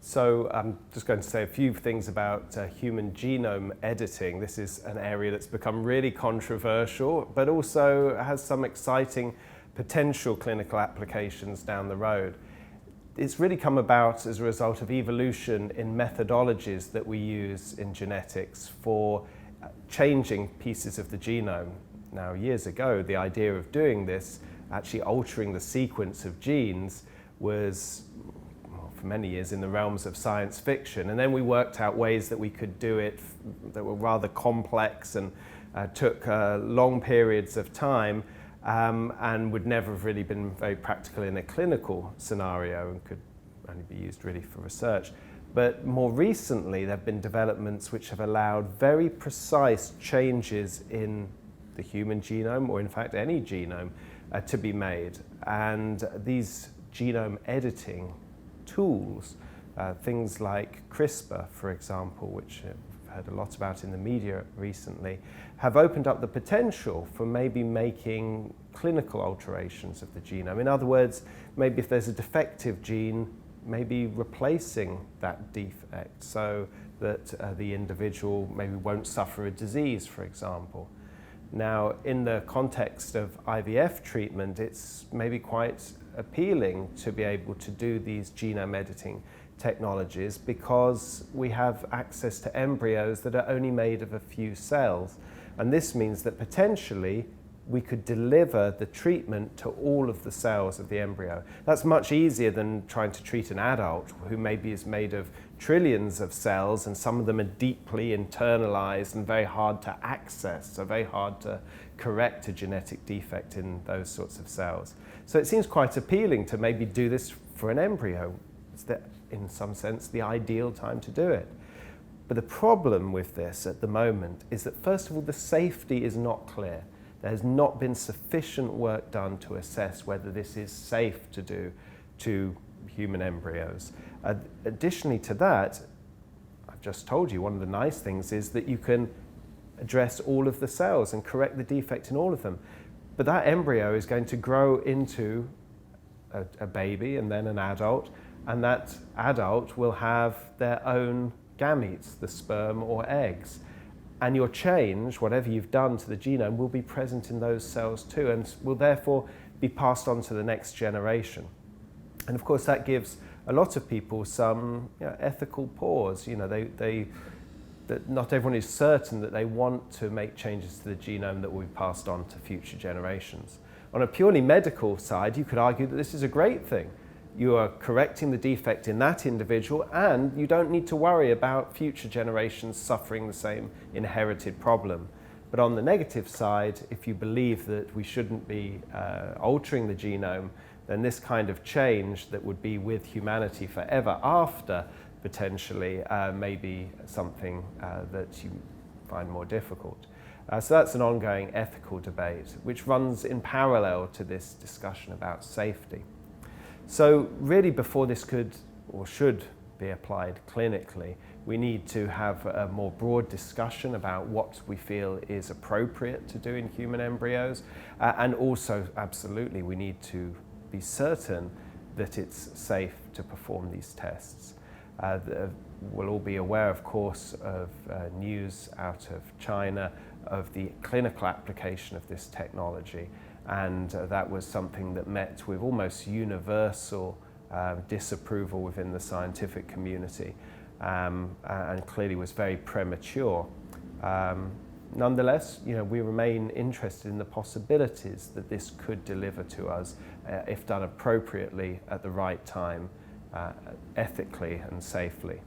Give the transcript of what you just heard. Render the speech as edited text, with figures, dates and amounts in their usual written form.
So I'm just going to say a few things about human genome editing. This is an area that's become really controversial, but also has some exciting potential clinical applications down the road. It's really come about as a result of evolution in methodologies that we use in genetics for changing pieces of the genome. Now, years ago, the idea of doing this, actually altering the sequence of genes, was for many years in the realms of science fiction, and then we worked out ways that we could do it that were rather complex and took long periods of time and would never have really been very practical in a clinical scenario and could only be used really for research. But more recently there have been developments which have allowed very precise changes in the human genome, or in fact any genome, to be made. And these genome editing tools, things like CRISPR, for example, which we've heard a lot about in the media recently, have opened up the potential for maybe making clinical alterations of the genome. In other words, maybe if there's a defective gene, maybe replacing that defect so that the individual maybe won't suffer a disease, for example. Now, in the context of IVF treatment, it's maybe quite appealing to be able to do these genome editing technologies because we have access to embryos that are only made of a few cells. And this means that potentially we could deliver the treatment to all of the cells of the embryo. That's much easier than trying to treat an adult who maybe is made of trillions of cells, and some of them are deeply internalized and very hard to access, so very hard to correct a genetic defect in those sorts of cells. So it seems quite appealing to maybe do this for an embryo. It's in some sense the ideal time to do it. But the problem with this at the moment is that, first of all, the safety is not clear. There has not been sufficient work done to assess whether this is safe to do to human embryos. Additionally to that, I've just told you, one of the nice things is that you can address all of the cells and correct the defect in all of them. But that embryo is going to grow into a baby and then an adult, and that adult will have their own gametes, the sperm or eggs. And your change, whatever you've done to the genome, will be present in those cells too, and will therefore be passed on to the next generation. And of course that gives a lot of people some ethical pause. That not everyone is certain that they want to make changes to the genome that will be passed on to future generations. On a purely medical side, you could argue that this is a great thing. You are correcting the defect in that individual, and you don't need to worry about future generations suffering the same inherited problem. But on the negative side, if you believe that we shouldn't be altering the genome, then this kind of change that would be with humanity forever after, potentially, may be something that you find more difficult. So that's an ongoing ethical debate, which runs in parallel to this discussion about safety. So really, before this could or should be applied clinically, we need to have a more broad discussion about what we feel is appropriate to do in human embryos, and also, absolutely, we need to be certain that it's safe to perform these tests. We'll all be aware, of course, of news out of China of the clinical application of this technology. And that was something that met with almost universal disapproval within the scientific community, and clearly was very premature. Nonetheless, we remain interested in the possibilities that this could deliver to us if done appropriately at the right time, ethically and safely.